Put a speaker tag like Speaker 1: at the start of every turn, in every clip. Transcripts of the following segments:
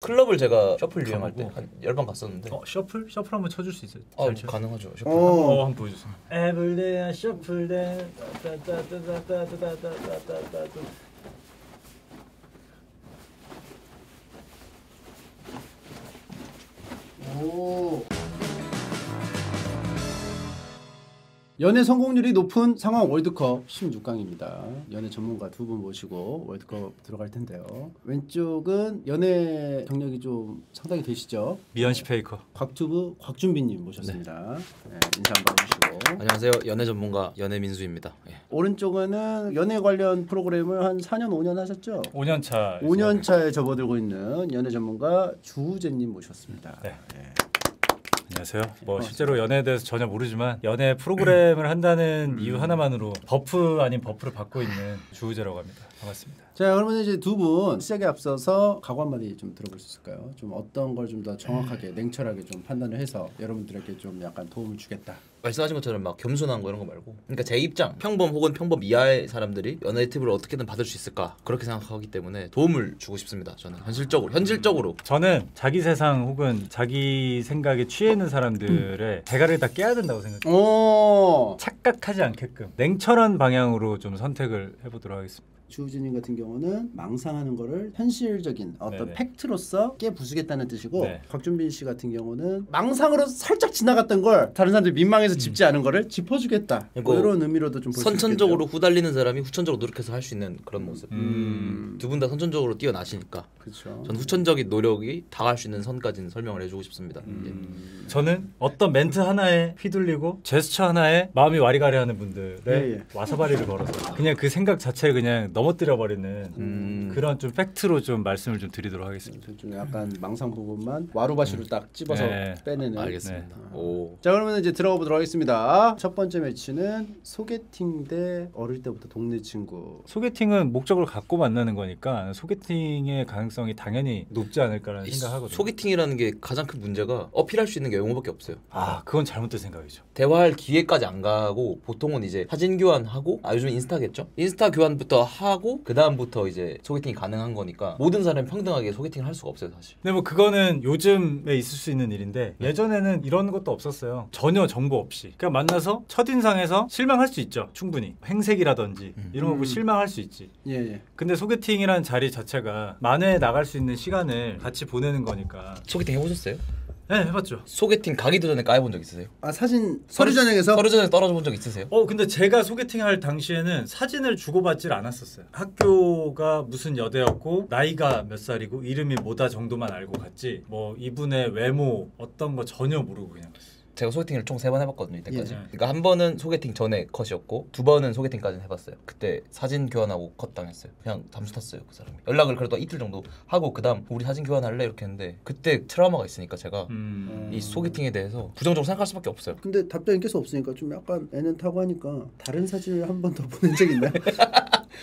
Speaker 1: 클럽을 제가 셔플 유행할 때 한 10번 갔었는데.
Speaker 2: 셔플? 셔플 한번 쳐줄 수 있어요?
Speaker 1: 가능하죠. 셔플.
Speaker 2: 한번 보여주세요. Everyday 셔플 댄
Speaker 3: 오. 연애 성공률이 높은 상황 월드컵 16강입니다. 연애 전문가 두 분 모시고 월드컵 들어갈 텐데요. 왼쪽은 연애 경력이 좀 상당히 되시죠?
Speaker 2: 미연씨 페이커
Speaker 3: 곽튜브 곽준빈님 모셨습니다. 네, 인사 한번 해주시고.
Speaker 1: 안녕하세요. 연애 전문가 연애민수입니다. 예.
Speaker 3: 오른쪽은 연애 관련 프로그램을 한 4년 5년 하셨죠?
Speaker 2: 5년 차.
Speaker 3: 5년 차에 접어들고 있는 연애 전문가 주우재님 모셨습니다.
Speaker 2: 네. 안녕하세요. 실제로 연애에 대해서 전혀 모르지만 연애 프로그램을 한다는 이유 하나만으로 버프 아닌 버프를 받고 있는 주우재라고 합니다. 반갑습니다.
Speaker 3: 자, 그러면 이제 두 분 시작에 앞서서 각오 한마디 좀 들어볼 수 있을까요? 좀 어떤 걸 좀 더 정확하게 냉철하게 좀 판단을 해서 여러분들에게 좀 약간 도움을 주겠다.
Speaker 1: 말씀하신 것처럼 막 겸손한 거 이런 거 말고, 그러니까 제 입장, 평범 혹은 평범 이하의 사람들이 연애 팁을 어떻게든 받을 수 있을까 그렇게 생각하기 때문에 도움을 주고 싶습니다. 저는 현실적으로
Speaker 2: 저는 자기 세상 혹은 자기 생각에 취해 있는 사람들의 대가를 다 깨야 된다고 생각해요.
Speaker 3: 오.
Speaker 2: 착각하지 않게끔 냉철한 방향으로 좀 선택을 해보도록 하겠습니다.
Speaker 3: 주우진님 같은 경우는 망상하는 거를 현실적인 어떤
Speaker 2: 네네.
Speaker 3: 팩트로서 깨부수겠다는 뜻이고,
Speaker 2: 네.
Speaker 3: 곽준빈 씨 같은 경우는 망상으로 살짝 지나갔던 걸 다른 사람들이 민망해서 짚지 않은 거를 짚어주겠다. 뭐 이런 의미로도 좀 볼 수 있겠네요.
Speaker 1: 선천적으로 후달리는 사람이 후천적으로 노력해서 할 수 있는 그런 모습. 두 분 다 선천적으로 뛰어나시니까.
Speaker 3: 그렇죠.
Speaker 1: 전 후천적인 노력이 다할 수 있는 선까지는 설명을 해주고 싶습니다.
Speaker 2: 저는 어떤 멘트 하나에 휘둘리고 제스처 하나에 마음이 와리가리하는 분들의 와사바리를 걸어서 그냥 그 생각 자체를 그냥 넘어뜨려 버리는 그런 좀 팩트로 좀 말씀을 좀 드리도록 하겠습니다.
Speaker 3: 좀 약간 망상 부분만 와루바시로 딱 집어서 빼내는.
Speaker 1: 알겠습니다. 오.
Speaker 3: 자, 그러면 이제 들어가 보도록 하겠습니다. 첫 번째 매치는 소개팅 대 어릴 때부터 동네 친구.
Speaker 2: 소개팅은 목적을 갖고 만나는 거니까 소개팅의 가능성이 당연히 높지 않을까라는 생각하거든요.
Speaker 1: 소개팅이라는 게 가장 큰 문제가 어필할 수 있는 게 영어밖에 없어요.
Speaker 2: 그건 잘못된 생각이죠.
Speaker 1: 대화할 기회까지 안 가고 보통은 이제 사진 교환하고, 요즘 인스타겠죠? 인스타 교환부터 하고 그 다음부터 이제 소개팅이 가능한 거니까 모든 사람이 평등하게 소개팅을 할 수가 없어요, 사실.
Speaker 2: 근데 뭐 그거는 요즘에 있을 수 있는 일인데 예전에는 이런 것도 없었어요. 전혀 정보 없이 그냥 만나서 첫인상에서 실망할 수 있죠. 충분히 행색이라든지 이런 거 보고 실망할 수 있지.
Speaker 3: 예.
Speaker 2: 근데 소개팅이라는 자리 자체가 만회해 나갈 수 있는 시간을 같이 보내는 거니까.
Speaker 1: 소개팅 해보셨어요?
Speaker 2: 네, 해봤죠.
Speaker 1: 소개팅 가기도 전에 까여본 적 있으세요?
Speaker 3: 사진 서류 전형에서?
Speaker 1: 서류 전에 떨어져 본 적 있으세요?
Speaker 2: 근데 제가 소개팅할 당시에는 사진을 주고받질 않았었어요. 학교가 무슨 여대였고 나이가 몇 살이고 이름이 뭐다 정도만 알고 갔지 뭐 이분의 외모 어떤 거 전혀 모르고 그냥 갔어요.
Speaker 1: 제가 소개팅을 총 3번 해봤거든요, 이때까지.
Speaker 2: 예.
Speaker 1: 그러니까 한 번은 소개팅 전에 컷이었고 2번은 소개팅까지는 해봤어요. 그때 사진 교환하고 컷 당했어요. 그냥 잠수 탔어요, 그 사람이. 연락을 그래도 이틀 정도 하고 그 다음 우리 사진 교환할래? 이렇게 했는데 그때 트라우마가 있으니까 제가 이 소개팅에 대해서 부정적으로 생각할 수밖에 없어요.
Speaker 3: 근데 답변이 계속 없으니까 좀 약간 애는 타고 하니까 다른 사진을 한 번 더 보낸 적 있나요?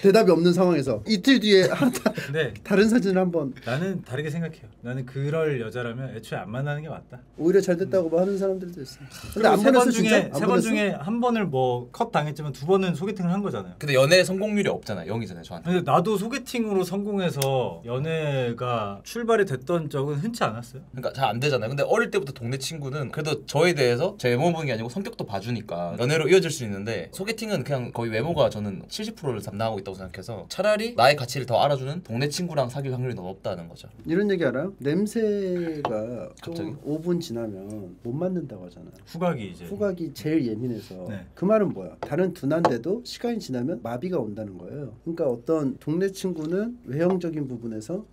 Speaker 3: 대답이 없는 상황에서 이틀 뒤에 다른 사진을 한번.
Speaker 2: 나는 다르게 생각해요. 나는 그럴 여자라면 애초에 안 만나는 게 맞다.
Speaker 3: 오히려 잘 됐다고 뭐 하는 사람들도 있어. 근데 안
Speaker 2: 세번
Speaker 3: 보냈어,
Speaker 2: 중에
Speaker 3: 진짜?
Speaker 2: 세 번 중에 한 번을 뭐 컷 당했지만 2번은 소개팅을 한 거잖아요.
Speaker 1: 근데 연애 성공률이 없잖아요, 0이잖아요, 저한테.
Speaker 2: 근데 나도 소개팅으로 성공해서 연애가 출발이 됐던 적은 흔치 않았어요.
Speaker 1: 그러니까 잘 안 되잖아요. 근데 어릴 때부터 동네 친구는 그래도 저에 대해서 제 외모 보는 게 아니고 성격도 봐주니까 연애로 이어질 수 있는데, 소개팅은 그냥 거의 외모가 저는 70%를 담당하고 있다고 생각해서 차라리 나의 가치를 더 알아주는 동네 친구랑 사귈 확률이 너무 높다는 거죠.
Speaker 3: 이런 얘기 알아요? 냄새가
Speaker 1: 갑자기?
Speaker 3: 5분 지나면 못 맡는다고 하잖아요.
Speaker 2: 후각이
Speaker 3: 제일 예민해서. 그 말은 뭐야? 다른 둔한데도 시간이 지나면 마비가 온다는 거예요. 그러니까 어떤 동네 친구는 외형적인 부분에서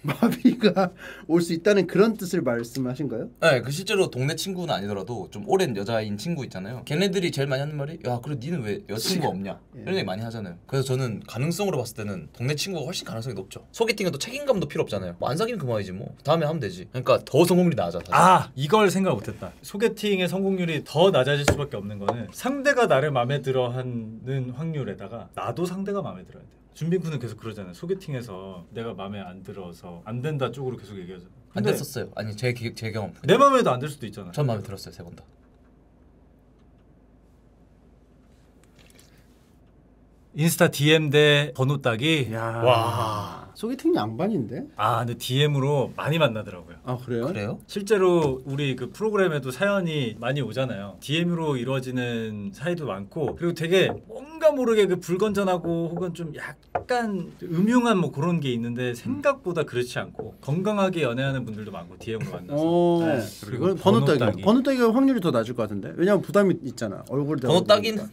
Speaker 3: 마비가 올 수 있다는 그런 뜻을 말씀하신 거예요?
Speaker 1: 네, 그 실제로 동네 친구는 아니더라도 좀 오랜 여자인 친구 있잖아요. 걔네들이 제일 많이 하는 말이, 야 그래 니는 왜 여자친구가 없냐? 이런 얘기 많이 하잖아요. 그래서 저는 가능성으로 봤을 때는 동네 친구가 훨씬 가능성이 높죠. 소개팅은 또 책임감도 필요 없잖아요. 뭐 안 사귀면 그만이지 뭐. 다음에 하면 되지. 그러니까 더 성공률이 낮아, 사실.
Speaker 2: 이걸 생각 못했다. 소개팅의 성공률이 더 낮아질 수밖에 없는 거는 상대가 나를 마음에 들어 하는 확률에다가 나도 상대가 마음에 들어야 돼요. 준빈군은 계속 그러잖아요. 소개팅에서 내가 마음에 안 들어서 안 된다 쪽으로 계속 얘기하잖아요.
Speaker 1: 안 됐었어요. 아니 제 경험.
Speaker 2: 내 마음에도 안 들 수도 있잖아요.
Speaker 1: 전 마음에 들었어요, 3번 다.
Speaker 2: 인스타 DM 대 번호 따기.
Speaker 3: 와. 소개팅 양반인데?
Speaker 2: 아 근데 DM으로 많이 만나더라고요.
Speaker 3: 아 그래요?
Speaker 1: 그래요?
Speaker 2: 실제로 우리 그 프로그램에도 사연이 많이 오잖아요. DM으로 이루어지는 사이도 많고 그리고 되게 뭔가 모르게 그 불건전하고 혹은 좀 약간 음흉한 뭐 그런 게 있는데 생각보다 그렇지 않고 건강하게 연애하는 분들도 많고 DM으로 만나서. 네.
Speaker 3: 그리고 번호 따기가 확률이 더 낮을 것 같은데. 왜냐면 부담이 있잖아. 얼굴
Speaker 1: 번호 따기는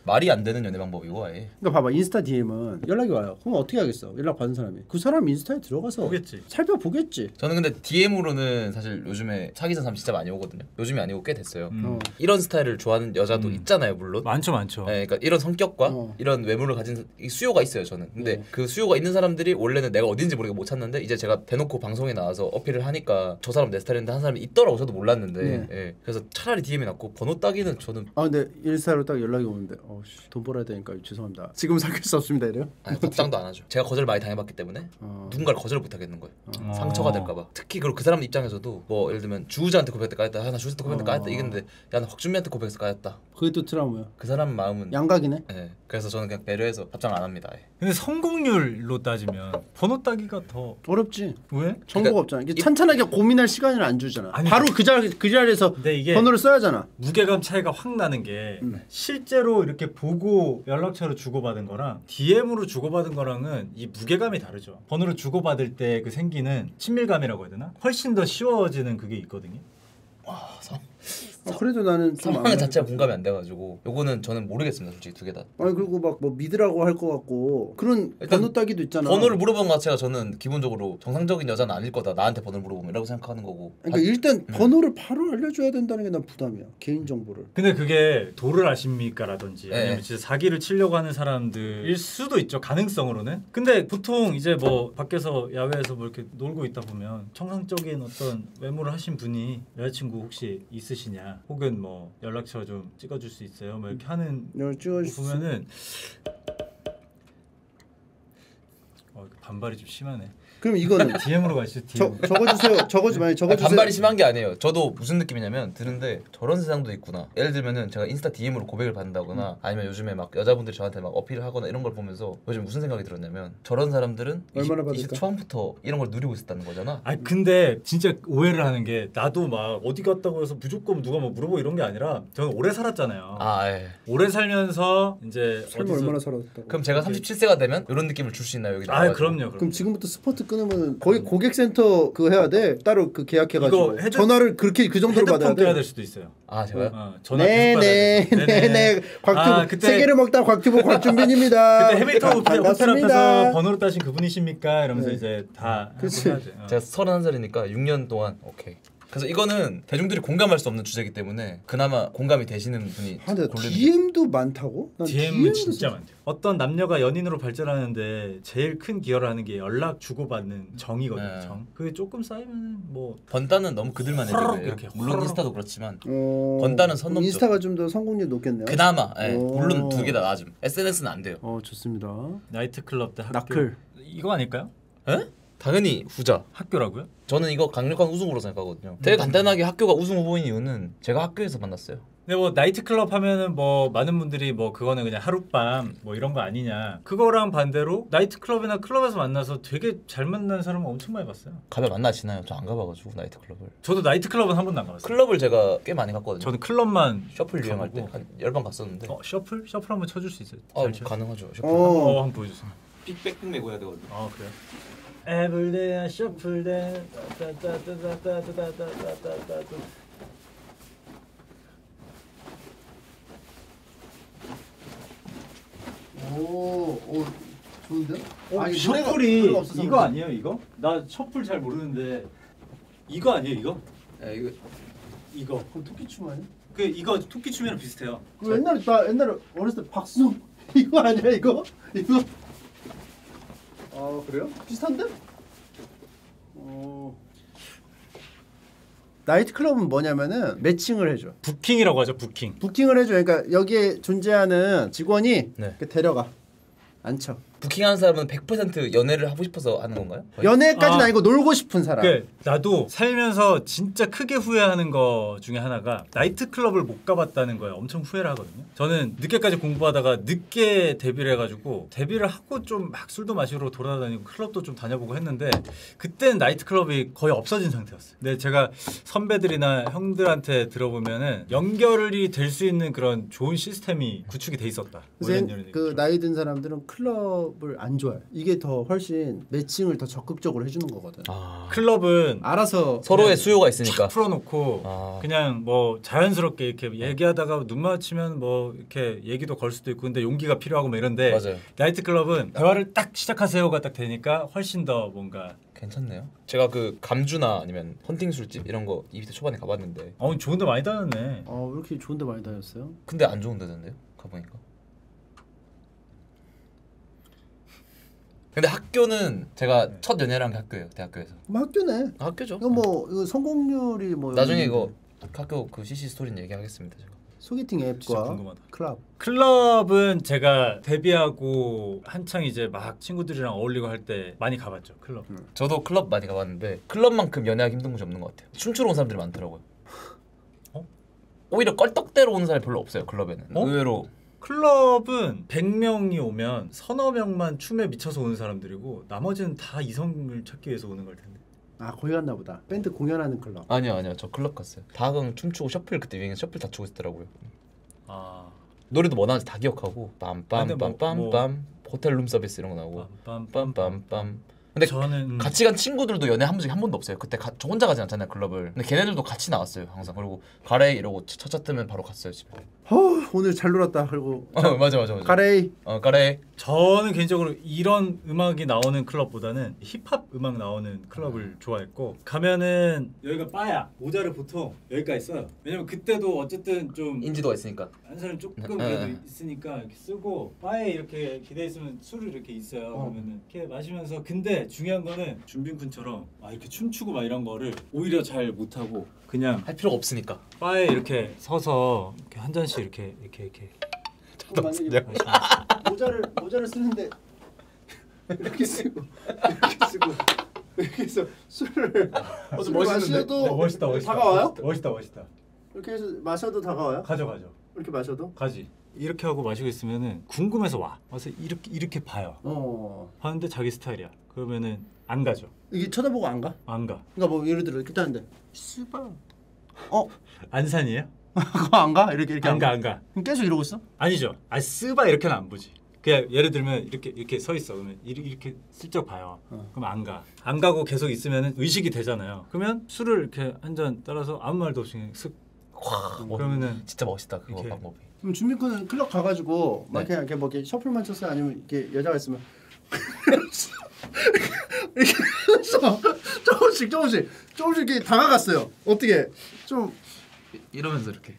Speaker 1: 말이 안 되는 연애 방법이고 아예.
Speaker 3: 그러니까 봐봐 인스타 DM은 연락이 와요. 그럼 어떻게 하겠어? 연락 받은 사람이 그 사람 인스타에 들어가서
Speaker 2: 보겠지.
Speaker 3: 살펴보겠지.
Speaker 1: 저는 근데 DM으로는 사실 요즘에 사귀는 사람 진짜 많이 오거든요. 요즘이 아니고 꽤 됐어요.
Speaker 3: 어.
Speaker 1: 이런 스타일을 좋아하는 여자도 있잖아요, 물론.
Speaker 2: 많죠.
Speaker 1: 네, 그러니까 이런 성격과 이런 외모를 가진 수요가 있어요, 저는. 근데 그 수요가 있는 사람들이 원래는 내가 어딘지 모르게 못 찾는데 이제 제가 대놓고 방송에 나와서 어필을 하니까 저 사람 내 스타일인데 한 사람이 있더라고. 저도 몰랐는데. 예. 그래서 차라리 DM이 낫고 번호 따기는 저는
Speaker 3: 근데 인스타로 딱 연락이 오는데 돈 벌어야 되니까 죄송합니다. 지금 사귈 수 없습니다 이래요?
Speaker 1: 아니, 답장도 안 하죠. 제가 거절을 많이 당해봤기 때문에 누군가를 거절을 못 하겠는 거예요. 상처가 될까봐. 특히 그리고 그 사람 입장에서도 뭐 예를 들면 주우자한테 고백했다 까였다, 나 주우자한테 고백했다 까였다 이랬는데 야 나 곽준비한테 고백해서 까였다.
Speaker 3: 그게 또 트라우마야.
Speaker 1: 그 사람 마음은
Speaker 3: 양각이네.
Speaker 1: 네. 그래서 저는 그냥 배려해서 답장을 안 합니다. 아예.
Speaker 2: 근데 성공률로 따지면 번호 따기가 더
Speaker 3: 어렵지.
Speaker 2: 왜?
Speaker 3: 정보가 없잖아. 이게 찬찬하게 고민할 시간을 안 주잖아.
Speaker 2: 아니,
Speaker 3: 바로 그 자리에서
Speaker 2: 근데 이게
Speaker 3: 번호를 써야 하잖아.
Speaker 2: 무게감 차이가 확 나는 게 실제로 이렇게 보고 연락처를 주고받은 거랑 DM으로 주고받은 거랑은 이 무게감이 다르죠. 번호를 주고받을 때 그 생기는 친밀감이라고 해야 되나? 훨씬 더 쉬워지는 그게 있거든요.
Speaker 3: 그래도 나는 좀
Speaker 1: 상황 자체가 공감이 안 돼가지고 요거는 저는 모르겠습니다, 솔직히 두 개 다.
Speaker 3: 아니 그리고 막 뭐 믿으라고 할 것 같고 그런 번호 따기도 있잖아.
Speaker 1: 번호를 물어보는 것 자체가 저는 기본적으로 정상적인 여자는 아닐 거다. 나한테 번호를 물어보면 이라고 생각하는 거고.
Speaker 3: 그러니까 일단 번호를 바로 알려줘야 된다는 게 난 부담이야. 개인 정보를.
Speaker 2: 근데 그게 도를 아십니까라든지
Speaker 1: 네.
Speaker 2: 아니면 진짜 사기를 치려고 하는 사람들일 수도 있죠, 가능성으로는. 근데 보통 이제 뭐 밖에서 야외에서 뭐 이렇게 놀고 있다 보면 정상적인 어떤 외모를 하신 분이 여자친구 혹시 있으시냐 혹은 뭐 연락처 좀 찍어줄 수 있어요 뭐 이렇게 하는 거 보면은 반발이 좀 심하네.
Speaker 3: 그럼 이거는
Speaker 2: DM으로 가시죠. DM.
Speaker 3: 적어주세요. 적어주세요.
Speaker 1: 반발이 심한 게 아니에요. 저도 무슨 느낌이냐면 드는데 저런 세상도 있구나. 예를 들면은 제가 인스타 DM으로 고백을 받는다거나 아니면 요즘에 막 여자분들이 저한테 막 어필을 하거나 이런 걸 보면서 요즘 무슨 생각이 들었냐면 저런 사람들은
Speaker 3: 얼마나
Speaker 1: 20 초반부터 이런 걸 누리고 있었다는 거잖아.
Speaker 2: 아니 근데 진짜 오해를 하는 게 나도 막 어디 갔다고 해서 무조건 누가 뭐 물어보고 이런 게 아니라 저는 오래 살았잖아요.
Speaker 1: 예.
Speaker 2: 오래 살면서 이제
Speaker 3: 설마 얼마나 살았다고?
Speaker 1: 그럼 제가 37세가 되면 이런 느낌을 줄 수 있나요? 여기
Speaker 2: 그럼요.
Speaker 3: 그럼 지금부터 스포트 끊으면 거의 고객센터 그거 해야 돼. 따로 그 계약해가지고 전화를 그렇게 그 정도로 받아야
Speaker 2: 헤드폰
Speaker 3: 돼.
Speaker 2: 껴야 될 수도 있어요.
Speaker 1: 제가요?
Speaker 2: 전화 계속 받아야 돼요.
Speaker 3: 네네. 곽튜브
Speaker 2: 그때
Speaker 3: 세계를 먹다 곽튜브 곽준빈입니다.
Speaker 2: 그때 해밀턴 호텔 앞에서
Speaker 3: 반갑습니다.
Speaker 2: 번호를 따신 그분이십니까? 이러면서 이제 다
Speaker 3: 그치.
Speaker 2: 해야죠.
Speaker 1: 제가 31살이니까 6년 동안 오케이. 그래서 이거는 대중들이 공감할 수 없는 주제이기 때문에 그나마 공감이 되시는 분이
Speaker 3: 근데
Speaker 1: 고르는
Speaker 3: DM도 많다고? 난
Speaker 2: DM은 진짜 많대요. 어떤 남녀가 연인으로 발전하는데 제일 큰 기여를 하는 게 연락 주고받는 정이거든요.
Speaker 1: 네.
Speaker 2: 정. 그게 조금 쌓이면 뭐
Speaker 1: 번다는 너무 그들만
Speaker 2: 호로록
Speaker 1: 해요.
Speaker 2: 이렇게
Speaker 1: 물론
Speaker 2: 호로록.
Speaker 1: 인스타도 그렇지만
Speaker 3: 그럼
Speaker 1: 번다는 선 넘죠.
Speaker 3: 인스타가 좀 더 성공률 높겠네요.
Speaker 1: 그나마 물론 두 개 다 낮음. SNS는 안 돼요.
Speaker 3: 좋습니다.
Speaker 2: 나이트클럽 때 학교
Speaker 3: 나클.
Speaker 2: 이거 아닐까요?
Speaker 1: 에? 당연히 후자.
Speaker 2: 학교라고요?
Speaker 1: 저는 이거 강력한 우승으로 생각하거든요. 되게 간단하게 학교가 우승 후보인 이유는 제가 학교에서 만났어요.
Speaker 2: 근데 뭐 나이트클럽 하면은 뭐 많은 분들이 뭐 그거는 그냥 하룻밤 뭐 이런 거 아니냐. 그거랑 반대로 나이트클럽이나 클럽에서 만나서 되게 잘 만난 사람은 엄청 많이 봤어요.
Speaker 1: 가면 만나시나요? 저 안 가봐가지고 나이트클럽을.
Speaker 2: 저도 나이트클럽은 한 번도 안 가봤어요.
Speaker 1: 클럽을 제가 꽤 많이 갔거든요.
Speaker 2: 저는 클럽만
Speaker 1: 셔플 유행할 때
Speaker 2: 가보고.
Speaker 1: 한 10번 갔었는데.
Speaker 2: 셔플? 셔플 한번 쳐줄 수 있어요?
Speaker 1: 가능하죠. 셔플.
Speaker 2: 한번 보여주세요.
Speaker 1: 빅백북 메고 해야 되거든요.
Speaker 2: 그래요? Everyday shuffle day 따따따따따따따따따따따
Speaker 3: 오, 좋은데?
Speaker 2: 셔플이
Speaker 3: 노래가 없어서
Speaker 2: 이거
Speaker 3: 그런지.
Speaker 2: 아니에요 이거? 나 셔플 잘 모르는데 이거 아니에요 이거? 이거
Speaker 3: 그건 토끼춤 아니야?
Speaker 2: 이거 토끼춤이랑 비슷해요.
Speaker 3: 그 나 옛날에 어렸을 때 박수 이거 아니야 이거? 그래요? 비슷한데? 나이트클럽은 뭐냐면은 매칭을 해줘.
Speaker 2: 부킹이라고 하죠 부킹.
Speaker 3: 부킹을 해줘. 그러니까 여기에 존재하는 직원이
Speaker 1: 네.
Speaker 3: 이렇게 데려가. 앉혀.
Speaker 1: 부킹하는 사람은 100% 연애를 하고 싶어서 하는 건가요?
Speaker 3: 연애까지는 아니고 놀고 싶은 사람.
Speaker 2: 그러니까 나도 살면서 진짜 크게 후회하는 거 중에 하나가 나이트클럽을 못 가봤다는 거에 엄청 후회를 하거든요. 저는 늦게까지 공부하다가 늦게 데뷔를 해가지고 데뷔를 하고 좀 막 술도 마시러 돌아다니고 클럽도 좀 다녀보고 했는데 그때는 나이트클럽이 거의 없어진 상태였어요. 근데 제가 선배들이나 형들한테 들어보면은 연결이 될 수 있는 그런 좋은 시스템이 구축이 돼 있었다.
Speaker 3: 그 나이 든 사람들은 클럽을 안 좋아해. 이게 더 훨씬 매칭을 더 적극적으로 해주는 거거든.
Speaker 2: 클럽은
Speaker 3: 알아서
Speaker 1: 서로의 수요가 있으니까
Speaker 2: 풀어놓고 그냥 뭐 자연스럽게 이렇게 얘기하다가 눈 마주치면 뭐 이렇게 얘기도 걸 수도 있고 근데 용기가 필요하고 뭐 이런데
Speaker 1: 맞아요.
Speaker 2: 나이트클럽은 대화를 딱 시작하세요가 딱 되니까 훨씬 더 뭔가
Speaker 1: 괜찮네요. 제가 그 감주나 아니면 헌팅 술집 이런 거 20대 초반에 가봤는데
Speaker 2: 좋은데 많이 다녔네.
Speaker 3: 왜 이렇게 좋은데 많이 다녔어요?
Speaker 1: 근데 안 좋은 데던데요? 가보니까. 근데 학교는 제가 첫 연애를 한 게 학교예요. 대학교에서.
Speaker 3: 학교네.
Speaker 1: 학교죠.
Speaker 3: 이거 성공률이 뭐
Speaker 1: 나중에 이거 학교 그 CC 스토리는 얘기하겠습니다. 제가.
Speaker 3: 소개팅 앱과 클럽.
Speaker 2: 클럽은 제가 데뷔하고 한창 이제 막 친구들이랑 어울리고 할 때 많이 가봤죠. 클럽.
Speaker 1: 저도 클럽 많이 가봤는데 클럽만큼 연애하기 힘든 곳이 없는 것 같아요. 춤추러 온 사람들이 많더라고요. 오히려 껄떡대로 오는 사람이 별로 없어요. 클럽에는. 의외로.
Speaker 2: 클럽은 100명이 오면 서너 명만 춤에 미쳐서 오는 사람들이고 나머지는 다 이성을 찾기 위해서 오는 걸 텐데.
Speaker 3: 거기 갔나 보다. 밴드 공연하는 클럽.
Speaker 1: 아니요. 저 클럽 갔어요. 다강 춤추고 셔플 그때 유행해서 셔플 다 추고 있더라고요. 노래도 뭐 나오는지 다 기억하고 빰빰빰빰빰 호텔 룸 서비스 이런 거 나오고 빰빰빰빰. 근데
Speaker 2: 저는
Speaker 1: 같이 간 친구들도 연애 한 번도 없어요. 그때 저 혼자 가지 않잖아요 클럽을. 근데 걔네들도 같이 나왔어요 항상. 그리고 가레이 이러고 첫차 뜨면 바로 갔어요 집에.
Speaker 3: 오늘 잘 놀았다. 그리고
Speaker 1: 맞아.
Speaker 3: 가레이.
Speaker 1: 가레이.
Speaker 2: 저는 개인적으로 이런 음악이 나오는 클럽보다는 힙합 음악 나오는 클럽을 좋아했고 가면은 여기가 바야. 모자를 보통 여기까지 써요. 왜냐면 그때도 어쨌든 좀
Speaker 1: 인지도가 있으니까.
Speaker 2: 한 사람 조금 그래도 있으니까 이렇게 쓰고 바에 이렇게 기대 있으면 술을 이렇게 있어요. 그러면은 이렇게 마시면서 근데 중요한 거는 준빈군처럼 이렇게 춤추고 막 이런 거를 오히려 잘 못하고 그냥
Speaker 1: 할 필요가 없으니까.
Speaker 2: 바에 이렇게 서서 이렇게 한 잔씩 이렇게
Speaker 3: 모자를 쓰는데 이렇게 쓰고 이렇게 해서 술을 마셔도
Speaker 2: 멋있다.
Speaker 3: 다가와요?
Speaker 2: 멋있다.
Speaker 3: 이렇게 해서 마셔도 다가와요?
Speaker 2: 가져.
Speaker 3: 이렇게 마셔도?
Speaker 2: 가지. 이렇게 하고 마시고 있으면은 궁금해서 와서 이렇게 봐요. 봤는데 자기 스타일이야. 그러면은 안 가죠.
Speaker 3: 이게 쳐다보고 안 가?
Speaker 2: 안 가.
Speaker 3: 그러니까 뭐 예를 들어 이렇게 하는데 씨발
Speaker 2: 안산이에요?
Speaker 3: 그거 안 가? 이렇게
Speaker 2: 안 가.
Speaker 3: 그럼 계속 이러고 있어?
Speaker 2: 아니죠. 스바 이렇게는 안 보지. 그냥 예를 들면 이렇게 서 있어. 그러면 이렇게 슬쩍 봐요. 그럼 안 가. 안 가고 계속 있으면은 의식이 되잖아요. 그러면 술을 이렇게 한 잔 따라서 아무 말도 없이 그냥 슥. 그러면은
Speaker 1: 진짜 멋있다 그거
Speaker 2: 이렇게.
Speaker 1: 방법이.
Speaker 3: 그럼 준비군은 클럽 가가지고 막 그냥 이렇게 뭐 이렇게 셔플만 쳤어요? 아니면 이렇게 여자가 있으면 이렇게 해서 조금씩 이렇게 다가갔어요. 어떻게 좀
Speaker 1: 이러면서 이렇게.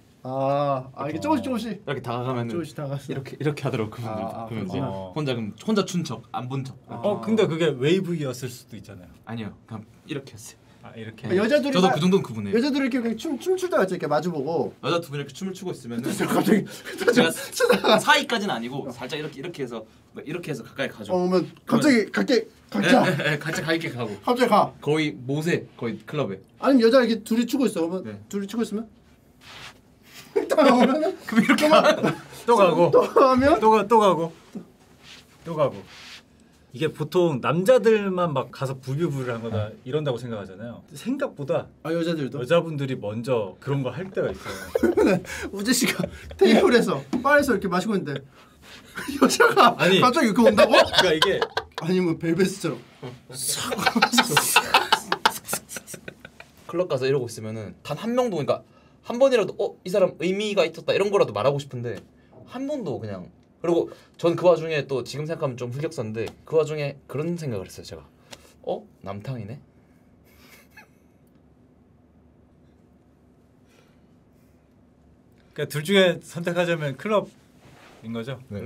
Speaker 3: 이게 조금씩
Speaker 1: 이렇게 다가가면
Speaker 3: 조금씩 다가갔어.
Speaker 1: 이렇게 하더라고 그분들. 그러면 혼자 춘 척 안 본 척.
Speaker 2: 근데 그게 웨이브였을 수도 있잖아요.
Speaker 1: 아니요. 그냥 이렇게 했어요.
Speaker 2: 이렇게.
Speaker 3: 여자들이
Speaker 1: 저도 그 정도는 그분이에요.
Speaker 3: 여자들이 이렇게 춤출 때가 이렇게 마주보고
Speaker 1: 여자 두 분이 이렇게 춤을 추고 있으면은
Speaker 3: 갑자기
Speaker 1: 제가 사이까지는 아니고 살짝 이렇게 해서 가까이 가죠.
Speaker 3: 오면 갑자기 각자
Speaker 1: 같이 가있게 가고.
Speaker 3: 갑자기 가.
Speaker 1: 거의 못에 거의 클럽에.
Speaker 3: 아니면 여자 이렇게 둘이 추고 있어. 그러면 둘이 추고 있으면 딱 오면은
Speaker 1: 그럼 이렇게
Speaker 2: 또 가고
Speaker 3: 또 하면
Speaker 2: 또 가고. 이게 보통 남자들만 막 가서 부비부비한 거다 이런다고 생각하잖아요. 생각보다
Speaker 3: 여자들도
Speaker 2: 여자분들이 먼저 그런 거 할 때가 있어요.
Speaker 3: 우재 씨가 테이블에서 바에서 이렇게 마시고 있는데 여자가 갑자기 이렇게 온다고?
Speaker 2: 그러니까 이게
Speaker 3: 아니면 벨벳처럼
Speaker 1: 클럽 가서 이러고 있으면은 단 한 명도 그러니까 한 번이라도 이 사람 의미가 있었다 이런 거라도 말하고 싶은데 한 번도 그냥. 그리고 전 그 와중에 또 지금 생각하면 좀 흑역사인데 그 와중에 그런 생각을 했어요 제가. 남탕이네?
Speaker 2: 그러니까 둘 중에 선택하자면 클럽인 거죠?
Speaker 1: 네.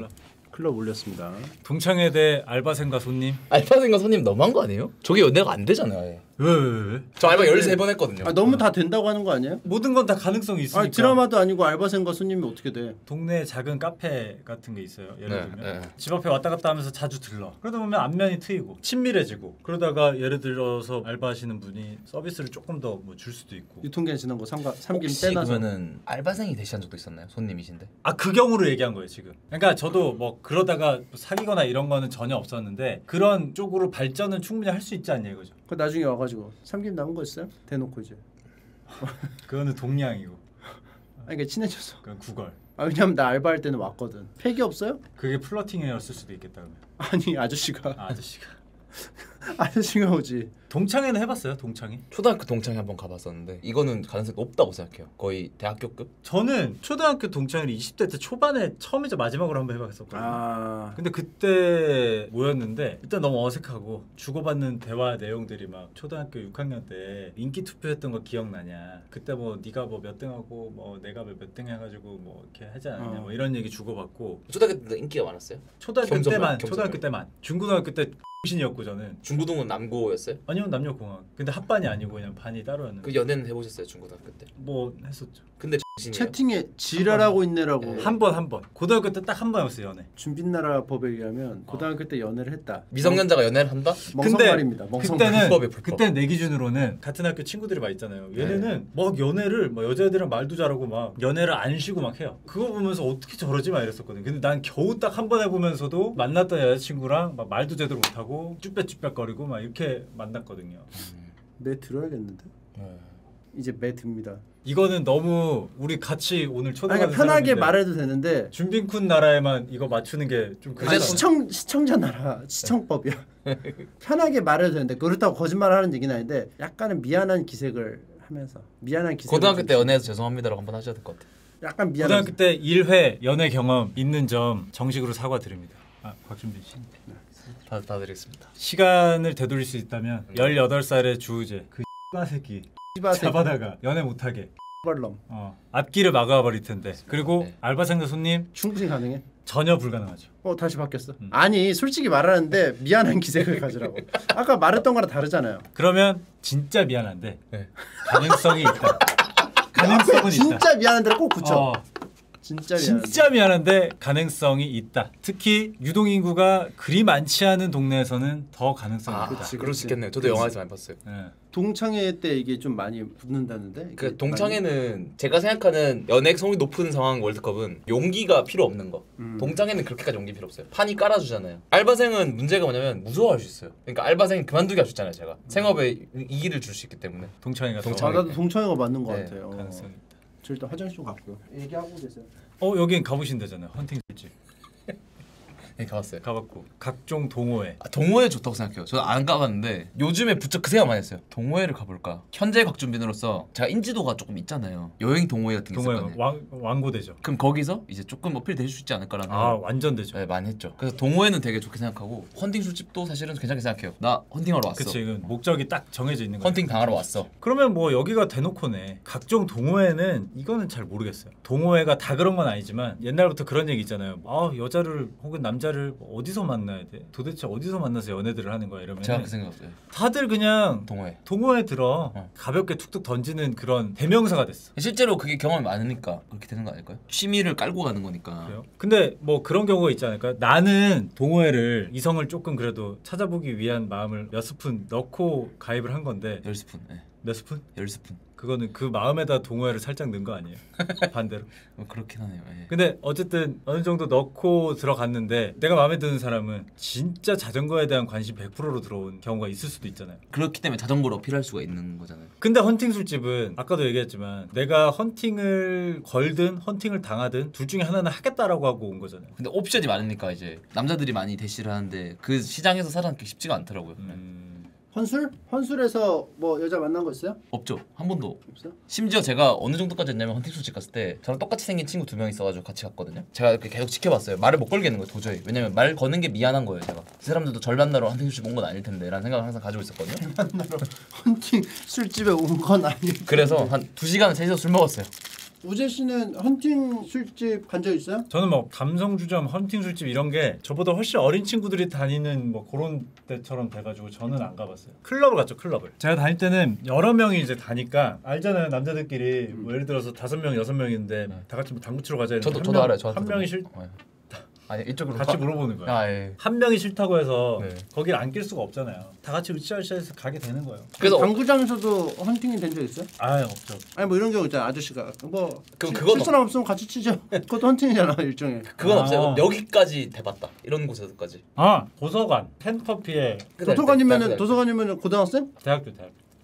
Speaker 3: 클럽 올렸습니다.
Speaker 2: 동창회대 알바생과 손님.
Speaker 1: 알바생과 손님 너무한 거 아니에요? 저게 연애가 안 되잖아요. 아예.
Speaker 2: 왜?
Speaker 1: 저 알바 13번 했거든요.
Speaker 3: 아, 너무 다 된다고 하는 거 아니에요?
Speaker 2: 모든 건 다 가능성이 있으니까.
Speaker 3: 아, 드라마도 아니고 알바생과 손님이 어떻게 돼?
Speaker 2: 동네 작은 카페 같은 게 있어요. 예를 들면
Speaker 1: 네.
Speaker 2: 집 앞에 왔다 갔다 하면서 자주 들러. 그러다 보면 안면이 트이고 친밀해지고 그러다가 예를 들어서 알바하시는 분이 서비스를 조금 더 뭐 줄 수도 있고.
Speaker 3: 유통기한 지난 거 삼김
Speaker 1: 혹시
Speaker 3: 빼놔서.
Speaker 1: 그러면은 알바생이 대시한 적도 있었나요? 손님이신데?
Speaker 2: 아, 그 경우를 얘기한 거예요 지금. 그러니까 저도 뭐 그러다가 사귀거나 이런 거는 전혀 없었는데 그런 쪽으로 발전은 충분히 할 수 있지 않냐 이거죠.
Speaker 3: 그 나중에 와가지고 삼김 남은 거 있어요? 대놓고 이제.
Speaker 2: 그거는 동량이고.
Speaker 3: 아니 그러니까 친해져서.
Speaker 2: 그건 구걸.
Speaker 3: 아 왜냐면 나 알바할 때는 왔거든. 팩이 없어요?
Speaker 2: 그게 플러팅이었을 수도 있겠다 그러면.
Speaker 3: 아니 아저씨가
Speaker 2: 아, 아저씨가.
Speaker 3: 아저씨가 오지.
Speaker 2: 동창회는 해봤어요? 동창회?
Speaker 1: 초등학교 동창회 한번 가봤었는데 이거는 가능성이 높다고 생각해요. 거의 대학교급?
Speaker 2: 저는 초등학교 동창회를 20대 때 초반에 처음이자 마지막으로 한번 해봤었거든요.
Speaker 3: 아
Speaker 2: 근데 그때 모였는데 일단 너무 어색하고 주고받는 대화 내용들이 막 초등학교 6학년 때 인기 투표했던 거 기억나냐? 그때 뭐 네가 뭐 몇 등하고 뭐 내가 몇 등 해가지고 뭐 이렇게 하지 않았냐? 뭐 이런 얘기 주고받고.
Speaker 1: 초등학교 때 인기가 많았어요?
Speaker 2: 초등학교
Speaker 1: 겸손만,
Speaker 2: 때만.
Speaker 1: 겸손만.
Speaker 2: 초등학교 때만. 중고등학교 때 신이었고 저는.
Speaker 1: 중고등은 남고였어요?
Speaker 2: 아니요, 남녀공학. 근데 합반이 아니고 그냥 반이 따로였는데.
Speaker 1: 그 연애는 해보셨어요? 중고등학교 때?
Speaker 2: 뭐 했었죠.
Speaker 1: 근데 X이네요?
Speaker 3: 채팅에 지랄하고 있네라고.
Speaker 2: 한 번. 고등학교 때 딱 한 번이었어요 연애.
Speaker 3: 준빛나라 법에 의하면 고등학교 때 연애를 했다.
Speaker 1: 미성년자가 연애를 한다?
Speaker 3: 멍성말입니다. 멍성말.
Speaker 1: 불법에
Speaker 2: 내 기준으로는 같은 학교 친구들이 막 있잖아요. 얘네는 막 연애를 막 여자애들이랑 말도 잘하고 막 연애를 안 쉬고 막 해요. 그거 보면서 어떻게 저러지 막 이랬었거든. 근데 난 겨우 딱 한 번 해보면서도 만났던 여자친구랑 막 말도 제대로 못하고 쭈뼛쭈뼛거리고 막 이렇게 만났거든요.
Speaker 3: 매 들어야겠는데? 이제 매 듭니다.
Speaker 2: 이거는 너무 우리 같이 오늘
Speaker 3: 아니,
Speaker 2: 초대받은
Speaker 3: 그러니까 편하게
Speaker 2: 사람인데
Speaker 3: 말해도 되는데
Speaker 2: 준빈쿤 나라에만 이거 맞추는 게좀
Speaker 3: 아니, 시청자 나라 시청법이야. 편하게 말해도 되는데 그렇다고 거짓말하는 얘기는 아닌데 약간은 미안한 기색을 하면서 미안한 기색.
Speaker 1: 고등학교 때 연애해서 죄송합니다라고 한번 하셔야 될 것 같아요.
Speaker 3: 약간 미안한.
Speaker 2: 고등학교 때 1회 연애 경험 있는 점 정식으로 사과드립니다. 아, 곽준빈 씨.
Speaker 1: 다 드리겠습니다.
Speaker 2: 시간을 되돌릴 수 있다면 18살의 주우재 그 새끼 잡아다가 연애 못하게
Speaker 3: 벌럼
Speaker 2: 앞길을 막아버릴 텐데. 그리고
Speaker 1: 네.
Speaker 2: 알바생과 손님
Speaker 3: 충분히 가능해?
Speaker 2: 전혀 불가능하죠.
Speaker 3: 다시 바뀌었어. 아니 솔직히 말하는데 미안한 기색을 가지라고. 아까 말했던 거랑 다르잖아요.
Speaker 2: 그러면 진짜 미안한데
Speaker 1: 네.
Speaker 2: 가능성이 있다. 가능성은 있다.
Speaker 3: 진짜 미안한데 꼭 붙여.
Speaker 2: 진짜 미안한데 가능성이 있다. 특히 유동인구가 그리 많지 않은 동네에서는 더 가능성이 있다.
Speaker 3: 그치.
Speaker 1: 그럴 수 있겠네요. 저도 영화에서 많이 봤어요.
Speaker 2: 네.
Speaker 3: 동창회 때 이게 좀 많이 붙는다는데.
Speaker 1: 그 동창회는 제가 생각하는 연애성이 높은 상황 월드컵은 용기가 필요 없는 거. 동창회는 그렇게까지 용기 필요 없어요. 판이 깔아주잖아요. 알바생은 문제가 뭐냐면 무서워할 수 있어요. 그러니까 알바생 그만두게 할 수 있잖아요. 제가 생업에 이기를 줄 수 있기 때문에.
Speaker 2: 동창회가
Speaker 3: 나도 동창회가 맞는 것
Speaker 1: 네,
Speaker 3: 같아요.
Speaker 2: 가능성이 있다.
Speaker 3: 저 일단 화장실 좀 갈게요. 얘기하고 계세요.
Speaker 2: 여긴 가보신 데잖아요. 헌팅 술집.
Speaker 1: 네, 가봤어요.
Speaker 2: 가봤고 각종 동호회.
Speaker 1: 동호회 좋다고 생각해요. 저는 안 가봤는데 요즘에 부쩍 그 생각 많이 했어요. 동호회를 가볼까? 현재 곽준빈으로서 제가 인지도가 조금 있잖아요. 여행 동호회 같은 게
Speaker 2: 동호회
Speaker 1: 있었거든요.
Speaker 2: 왕고되죠.
Speaker 1: 그럼 거기서 이제 조금 어필 될 수 있지 않을까라는
Speaker 2: 완전 되죠.
Speaker 1: 네, 많이 했죠. 그래서 동호회는 되게 좋게 생각하고 헌팅 술집도 사실은 괜찮게 생각해요. 나 헌팅하러 왔어.
Speaker 2: 그치, 이건 목적이 딱 정해져 있는 거예요.
Speaker 1: 헌팅 당하러 왔어.
Speaker 2: 그러면 뭐 여기가 대놓고네. 각종 동호회는 이거는 잘 모르겠어요. 동호회가 다 그런 건 아니지만 옛날부터 그런 얘기 있잖아요. 여자를 혹은 남자를 어디서 만나야 돼? 도대체 어디서 만나서 연애들을 하는 거야? 이러면
Speaker 1: 제가 그 생각했어요.
Speaker 2: 다들 그냥
Speaker 1: 동호회
Speaker 2: 들어 가볍게 툭툭 던지는 그런 대명사가 됐어.
Speaker 1: 실제로 그게 경험이 많으니까 그렇게 되는 거 아닐까요? 취미를 깔고 가는 거니까.
Speaker 2: 그래요? 근데 뭐 그런 경우가 있지 않을까요? 나는 동호회를 이성을 조금 그래도 찾아보기 위한 마음을 몇 스푼 넣고 가입을 한 건데
Speaker 1: 10스푼. 네.
Speaker 2: 몇 스푼?
Speaker 1: 10스푼.
Speaker 2: 그거는 그 마음에다 동호회를 살짝 넣은 거 아니에요? 반대로.
Speaker 1: 그렇긴 하네요. 예.
Speaker 2: 근데 어쨌든 어느 정도 넣고 들어갔는데 내가 마음에 드는 사람은 진짜 자전거에 대한 관심 100%로 들어온 경우가 있을 수도 있잖아요.
Speaker 1: 그렇기 때문에 자전거로 어필할 수가 있는 거잖아요.
Speaker 2: 근데 헌팅 술집은 아까도 얘기했지만 내가 헌팅을 걸든 헌팅을 당하든 둘 중에 하나는 하겠다라고 하고 온 거잖아요.
Speaker 1: 근데 옵션이 많으니까 이제 남자들이 많이 대시를 하는데 그 시장에서 살아남기 쉽지가 않더라고요.
Speaker 3: 헌술? 헌술에서 뭐 여자 만난 거 있어요?
Speaker 1: 없죠. 한 번도.
Speaker 3: 없어요?
Speaker 1: 심지어 제가 어느 정도까지 했냐면 헌팅 술집 갔을 때 저랑 똑같이 생긴 친구 2명 있어가지고 같이 갔거든요. 제가 이렇게 계속 지켜봤어요. 말을 못 걸겠는 거예요 도저히. 왜냐면 말 거는 게 미안한 거예요 제가. 그 사람들도 절 만나러 헌팅 술집 온 건 아닐 텐데 라는 생각을 항상 가지고 있었거든요.
Speaker 3: 만나러 헌팅 술집에 온 건 아니에요.
Speaker 1: 그래서 한 2시간 셋이서 술 먹었어요.
Speaker 3: 우재 씨는 헌팅 술집 간 적 있어요?
Speaker 2: 저는 뭐 감성주점, 헌팅 술집 이런 게 저보다 훨씬 어린 친구들이 다니는 뭐 그런 데처럼 돼가지고 저는 안 가봤어요. 클럽을 갔죠, 클럽을. 제가 다닐 때는 여러 명이 이제 다니까 알잖아요, 남자들끼리 뭐 예를 들어서 5명, 6명인데 다 같이 뭐 당구 치러 가자 했는데
Speaker 1: 저도 알아요.
Speaker 2: 한 명이 싫
Speaker 1: 아니 이쪽으로
Speaker 2: 같이 물어보는 거예요.
Speaker 1: 아 예.
Speaker 2: 한 명이 싫다고 해서
Speaker 1: 네.
Speaker 2: 거길 안 낄 수가 없잖아요. 다 같이 으쌰으쌰해서 가게 되는 거예요.
Speaker 1: 그래서
Speaker 3: 당구장에서도 헌팅이 된 적 있어요?
Speaker 2: 아 없죠.
Speaker 3: 아니 뭐 이런 경우 있잖아. 아저씨가 뭐
Speaker 1: 그건
Speaker 3: 칠 사람 없으면 같이 치죠. 그것도 헌팅이잖아 일종의.
Speaker 1: 그건
Speaker 2: 아.
Speaker 1: 없어요. 여기까지 대봤다. 이런 곳에서까지.
Speaker 2: 아 도서관, 캔커피에
Speaker 3: 도서관이면 고등학생?
Speaker 2: 대학교.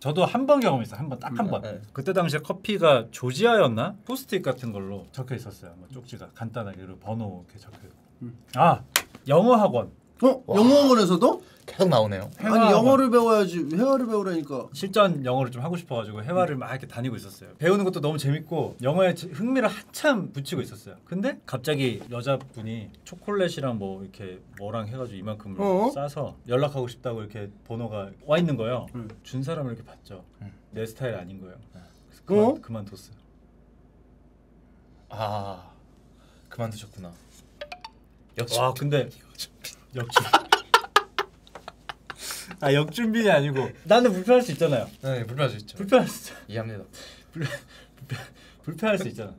Speaker 2: 저도 한 번 경험했어요. 한 번 딱 한 번.
Speaker 1: 네.
Speaker 2: 그때 당시에 커피가 조지아였나? 포스트잇 같은 걸로 적혀 있었어요. 뭐 쪽지가 간단하게 그리고 번호 이렇게 적혀 있고. 아 영어 학원.
Speaker 3: 영어학원에서도?
Speaker 1: 계속 나오네요.
Speaker 3: 아니 영어를 배워야지 회화를 배우라니까.
Speaker 2: 실전 영어를 좀 하고 싶어가지고 회화를 막 이렇게 다니고 있었어요. 배우는 것도 너무 재밌고 영어에 흥미를 한참 붙이고 있었어요. 근데 갑자기 여자분이 초콜릿이랑 뭐 이렇게 뭐랑 해가지고 이만큼을 싸서 연락하고 싶다고 이렇게 번호가 와 있는 거예요. 준 사람을 이렇게 봤죠. 내 스타일 아닌 거예요. 그래서 그만뒀어요.
Speaker 1: 아 그만두셨구나.
Speaker 2: 와 근데 역시 역준비이 아니고 나는 불편할 수 있잖아요.
Speaker 1: 네 불편할 수 있죠.
Speaker 2: 불편할 수 있잖아.
Speaker 1: 이해합니다.
Speaker 2: 불편할 수 있잖아.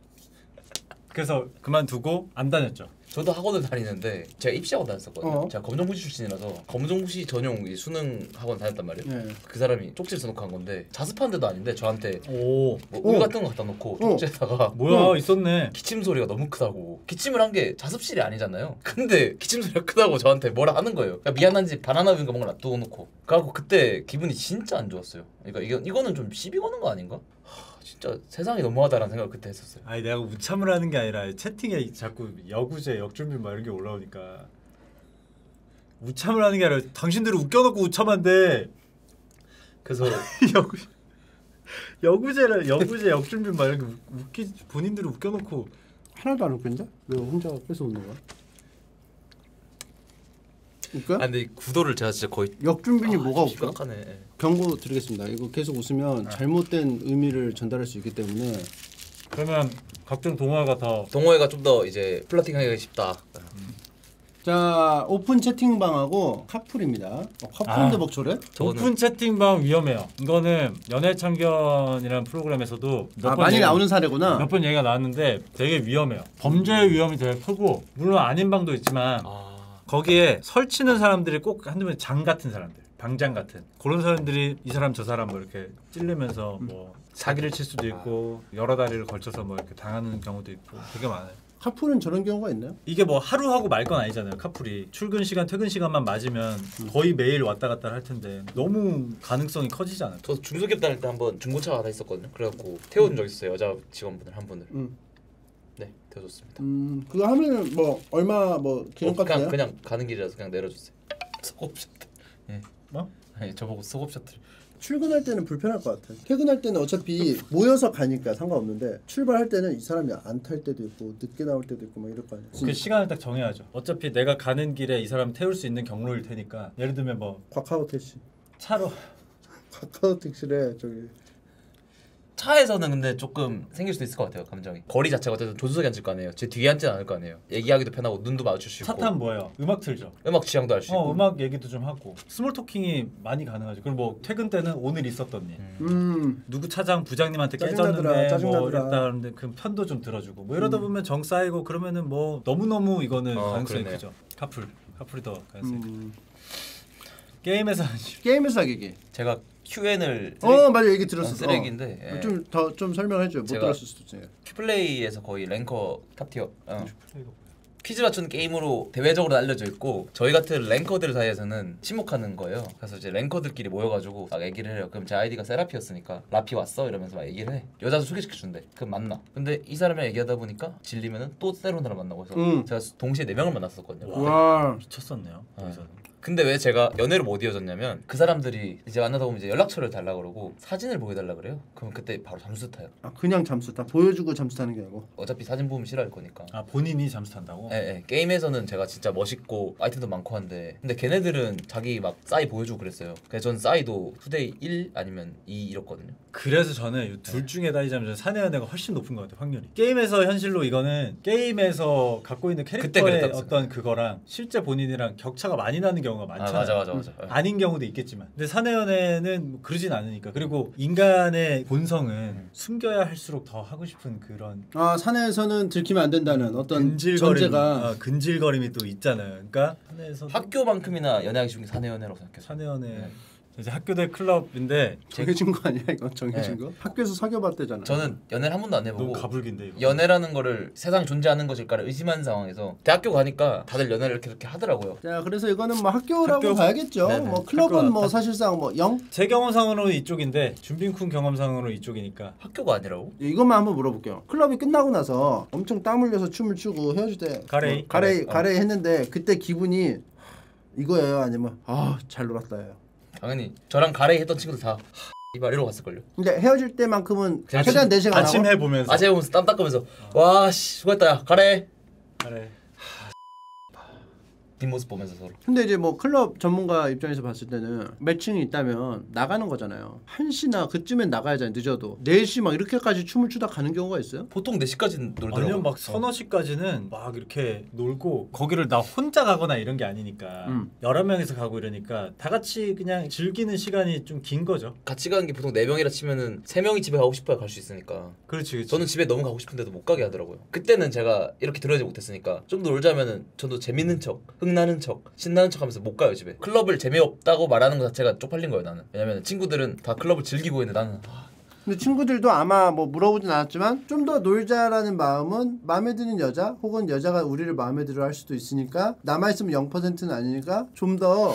Speaker 2: 그래서 그만두고 안 다녔죠.
Speaker 1: 저도 학원을 다니는데 제가 입시학원 다녔었거든요. 제가 검정고시 출신이라서 검정고시 전용 수능 학원 다녔단 말이에요.
Speaker 3: 네.
Speaker 1: 그 사람이 쪽지를 써놓고 한 건데 자습한 데도 아닌데 저한테
Speaker 2: 오
Speaker 1: 뭐 같은 거 갖다 놓고 쪽지에다가
Speaker 2: 뭐야 있었네.
Speaker 1: 기침 소리가 너무 크다고. 기침을 한 게 자습실이 아니잖아요. 근데 기침 소리가 크다고 저한테 뭐라 하는 거예요. 그러니까 미안한지 바나나 우유인가 뭔가 놔두고 놓고. 그래갖고 그때 기분이 진짜 안 좋았어요. 그러니까 이거는 좀 시비 거는 거 아닌가? 진짜 세상이 너무하다라는 생각을 그때 했었어요.
Speaker 2: 아니 내가 우참을 하는 게 아니라 채팅에 자꾸 여구제, 역준비 막 이런 게 올라오니까 우참을 하는 게 아니라 당신들이 웃겨놓고 우참한데
Speaker 1: 그래서
Speaker 2: 여구제, 역준비 막 이런 게 웃기 본인들이 웃겨놓고
Speaker 3: 하나도 안 웃긴데? 왜 혼자 뺏어 웃는 거야? 웃겨?
Speaker 1: 아 근데 이 구도를 제가 진짜 거의
Speaker 3: 역준빈이 뭐가 웃겨?
Speaker 1: 심각하네.
Speaker 3: 경고 드리겠습니다. 이거 계속 웃으면 잘못된 의미를 전달할 수 있기 때문에.
Speaker 2: 그러면 각종 동화가 더
Speaker 1: 동호회가 좀 더 이제 플러팅하기가 쉽다.
Speaker 3: 자 오픈 채팅방하고 카풀입니다. 카풀인데 먹초래?
Speaker 2: 오픈 채팅방 위험해요. 이거는 연애참견이라는 프로그램에서도
Speaker 3: 많이 나오는 사례구나.
Speaker 2: 몇 번 얘기가 나왔는데 되게 위험해요. 범죄의 위험이 되게 크고 물론 아닌 방도 있지만 거기에 설치는 사람들이 꼭 한두 명 장 같은 사람들, 방장 같은 그런 사람들이 이 사람 저 사람 뭐 이렇게 찔르면서 뭐 사기를 칠 수도 있고 여러 다리를 걸쳐서 뭐 이렇게 당하는 경우도 있고 되게 많아요.
Speaker 3: 카풀은 저런 경우가 있나요?
Speaker 2: 이게 뭐 하루 하고 말 건 아니잖아요. 카풀이 출근 시간 퇴근 시간만 맞으면 거의 매일 왔다 갔다 할 텐데 너무 가능성이 커지지 않아요?
Speaker 1: 저 중소기업 다닐 때 한번 중고차가 하나 있었거든요. 그래갖고 태워준 적 있어요. 여자 직원분을 한 분을. 네 태워줬습니다.
Speaker 3: 그거 하면 뭐 얼마 뭐 기름값 돼요?
Speaker 1: 그냥 가는 길이라서 그냥 내려줬어요. 속업 셔틀. 예.
Speaker 2: 뭐?
Speaker 1: 아니 저보고 속업 셔틀.
Speaker 3: 출근할 때는 불편할 것 같아. 퇴근할 때는 어차피 모여서 가니까 상관없는데 출발할 때는 이 사람이 안 탈 때도 있고 늦게 나올 때도 있고 막 이럴 거 아니야.
Speaker 2: 그 시간을 딱 정해야죠. 어차피 내가 가는 길에 이 사람 태울 수 있는 경로일 테니까 예를 들면 뭐
Speaker 3: 카카오 택시.
Speaker 2: 차로
Speaker 3: 카카오 택시래 저기.
Speaker 1: 차에서는 근데 조금 생길 수도 있을 것 같아요. 감정이. 거리 자체가 어쨌든 조수석에 앉을 거 아니에요. 제 뒤에 앉지는 않을 거 아니에요. 얘기하기도 편하고 눈도 마주칠 수 있고.
Speaker 2: 차 타면 뭐예요? 음악 틀죠.
Speaker 1: 음악 취향도 알 수 있고.
Speaker 2: 음악 얘기도 좀 하고 스몰 토킹이 많이 가능하죠. 그리고 뭐 퇴근 때는 오늘 있었던 일, 누구 차장 부장님한테 깨졌는데
Speaker 3: 짜증나더라.
Speaker 2: 뭐 이랬다는데 그 편도 좀 들어주고 뭐 이러다 보면 정 쌓이고 그러면은 뭐 너무 이거는 가능성이
Speaker 1: 그러네.
Speaker 2: 크죠. 카풀이 더 가능성이 게임에서
Speaker 3: 게임에서 하기.
Speaker 1: 제가 QN을
Speaker 3: 맞아 얘기 들었어.
Speaker 1: 쓰레기인데 예.
Speaker 3: 좀 설명해 줘요. 못
Speaker 1: 제가
Speaker 3: 들었을 수도 있어요.
Speaker 1: 큐플레이에서 거의 랭커 탑티어 퀴즈 맞추는 게임으로 대외적으로 알려져 있고 저희 같은 랭커들 사이에서는 침묵하는 거예요. 그래서 이제 랭커들끼리 모여가지고 막 얘기를 해요. 그럼 제 아이디가 세라피였으니까 라피 왔어? 이러면서 막 얘기를 해. 여자도 소개시켜준대. 그럼 만나. 근데 이 사람이랑 얘기하다 보니까 질리면은 또 새로운 사람 만나고 해서 제가 동시에 4명을 만났었거든요.
Speaker 3: 와
Speaker 2: 미쳤었네요. 거기서는.
Speaker 1: 근데 왜 제가 연애를 못 이어졌냐면 그 사람들이 이제 만나다 보면 이제 연락처를 달라 그러고 사진을 보여달라 그래요. 그럼 그때 바로 잠수 타요.
Speaker 3: 아 그냥 잠수 타 보여주고 잠수 타는 게 아니고.
Speaker 1: 어차피 사진 보면 싫어할 거니까.
Speaker 2: 아 본인이 잠수 탄다고?
Speaker 1: 예, 예. 게임에서는 제가 진짜 멋있고 아이템도 많고 한데 근데 걔네들은 자기 막 싸이 보여주고 그랬어요. 그래서 전 싸이도 투데이 1 아니면 2 이렇거든요.
Speaker 2: 그래서 저는 이 둘 중에 따지자면 저는 사내 연애가 훨씬 높은 것 같아요. 확률이. 게임에서 현실로 이거는 게임에서 갖고 있는 캐릭터의 어떤 그거랑 실제 본인이랑 격차가 많이 나는 경우가 많잖아요.
Speaker 1: 맞아.
Speaker 2: 아닌 경우도 있겠지만 근데 사내 연애는 뭐 그러진 않으니까. 그리고 인간의 본성은 숨겨야 할수록 더 하고 싶은 그런
Speaker 3: 아 사내에서는 들키면 안 된다는 어떤 전제가
Speaker 2: 근질거림이 또 있잖아요. 그러니까 사내에서
Speaker 1: 학교만큼이나 연애하기 쉬운 게 사내 연애라고 생각해요.
Speaker 2: 사내 연애 이제 학교대 클럽인데
Speaker 3: 정해진 거 아니야 이거 정해진 거? 학교에서 사귀어봤대잖아.
Speaker 1: 저는 연애를 한 번도 안 해보고
Speaker 2: 너무 가불긴데 이거.
Speaker 1: 연애라는 거를 세상에 존재하는 것일까를 의심한 상황에서 대학교 가니까 다들 연애를 이렇게 하더라고요.
Speaker 3: 자 그래서 이거는 뭐 학교라고
Speaker 2: 학교.
Speaker 3: 봐야겠죠.
Speaker 1: 네네.
Speaker 3: 뭐 클럽은
Speaker 2: 학교
Speaker 3: 뭐
Speaker 2: 같다.
Speaker 3: 사실상 뭐 0?
Speaker 2: 제 경험상으로 이쪽인데 준빈쿤 경험상으로 이쪽이니까
Speaker 1: 학교가 아니라고?
Speaker 3: 이것만 한번 물어볼게요. 클럽이 끝나고 나서 엄청 땀 흘려서 춤을 추고 헤어질 때
Speaker 2: 가레이.
Speaker 3: 뭐 가레이 했는데 그때 기분이 이거예요 아니면 아 잘 놀았다예요.
Speaker 1: 당연히 저랑 가레이 했던 친구들 다 이발 이러고 갔을걸요.
Speaker 3: 근데 헤어질 때만큼은
Speaker 1: 그냥
Speaker 3: 최대한 내색 안 하고
Speaker 2: 아침 해보면서
Speaker 1: 아재 보면서 땀 닦으면서 와씨 수고했다 야 가레
Speaker 2: 그래.
Speaker 1: 뒷모습 보면서 서로.
Speaker 3: 근데 이제 뭐 클럽 전문가 입장에서 봤을 때는 매칭이 있다면 나가는 거잖아요. 1시나 그쯤엔 나가야잖아요. 늦어도 4시 막 이렇게까지 춤을 추다 가는 경우가 있어요?
Speaker 1: 보통 4시까지는 놀더라고.
Speaker 2: 아니면 막 서너 시까지는 막 이렇게 놀고 거기를 나 혼자 가거나 이런 게 아니니까 여러 명이서 가고 이러니까 다 같이 그냥 즐기는 시간이 좀 긴 거죠.
Speaker 1: 같이 가는 게 보통 4명이라 치면은 3명이 집에 가고 싶어야 갈 수 있으니까.
Speaker 2: 그렇지.
Speaker 1: 저는 집에 너무 가고 싶은데도 못 가게 하더라고요. 그때는 제가 이렇게 들어야지 못했으니까 좀 더 놀자면은 저도 재밌는 척, 흥나는 척, 신나는 척 하면서 못 가요 집에. 클럽을 재미없다고 말하는 것 자체가 쪽팔린 거예요 나는. 왜냐면 친구들은 다 클럽을 즐기고 있는데 나는
Speaker 3: 근데 친구들도 아마 뭐 물어보진 않았지만 좀 더 놀자라는 마음은 마음에 드는 여자 혹은 여자가 우리를 마음에 들어 할 수도 있으니까 남아있으면 0%는 아니니까 좀 더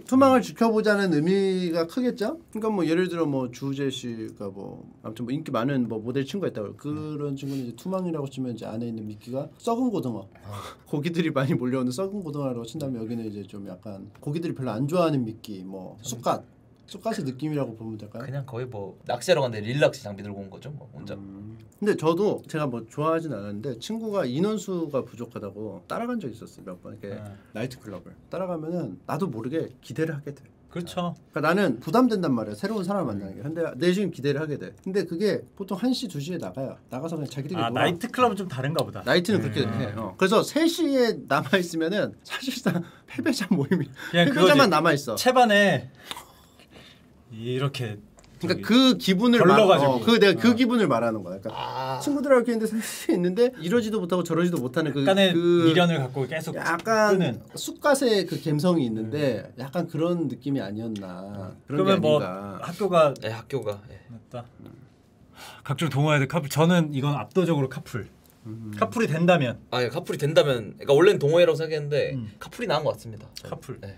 Speaker 3: 투망을 지켜보자는 의미가 크겠죠? 그러니까 뭐 예를 들어 뭐 주재 씨가 뭐 아무튼 뭐 인기 많은 뭐 모델 친구가 있다고 그런 친구는 이제 투망이라고 치면 이제 안에 있는 미끼가 썩은 고등어 고기들이 많이 몰려오는 썩은 고등어라고 친다면 여기는 이제 좀 약간 고기들이 별로 안 좋아하는 미끼 뭐 쑥갓의 느낌이라고 보면 될까요?
Speaker 1: 그냥 거의 뭐 낚시하러 갔는데 릴락시 장비 들고 온 거죠 뭐 혼자.
Speaker 3: 근데 저도 제가 뭐 좋아하진 않았는데 친구가 인원수가 부족하다고 따라간 적이 있었어요 몇 번 이렇게 나이트클럽을 따라가면은 나도 모르게 기대를 하게 돼.
Speaker 2: 그렇죠.
Speaker 3: 그러니까 나는 부담된단 말이야 새로운 사람을 만나는 게. 근데 내 지금 기대를 하게 돼. 근데 그게 보통 1시 2시에 나가요. 나가서 그냥 자기들이 놀아.
Speaker 2: 나이트클럽은 좀 다른가 보다.
Speaker 3: 나이트는 그렇게 해. 그래서 3시에 남아있으면은 사실상 패배자 모임이
Speaker 2: 그냥
Speaker 3: 패배자만 남아있어.
Speaker 2: 채반에 이렇게
Speaker 3: 그러니까 그 기분을
Speaker 2: 걸러가지고
Speaker 3: 내가 그 기분을 말하는 거야. 그러니까 친구들하고 이렇게 있는데 사실 있는데 이러지도 못하고 저러지도 못하는
Speaker 2: 약간의 미련을 갖고 계속
Speaker 3: 약간
Speaker 2: 끄는
Speaker 3: 쑥갓의 그 감성이 있는데 약간 그런 느낌이 아니었나. 그런 게
Speaker 2: 그러면 뭐
Speaker 3: 아닌가.
Speaker 2: 학교가
Speaker 1: 학교가
Speaker 2: 맞다. 각종 동호회들 카풀. 저는 이건 압도적으로 카풀. 카풀이 된다면.
Speaker 1: 카풀이 된다면. 그러니까 원래는 동호회라고 생각했는데 카풀이 나은 것 같습니다. 저는.
Speaker 2: 카풀.
Speaker 1: 네.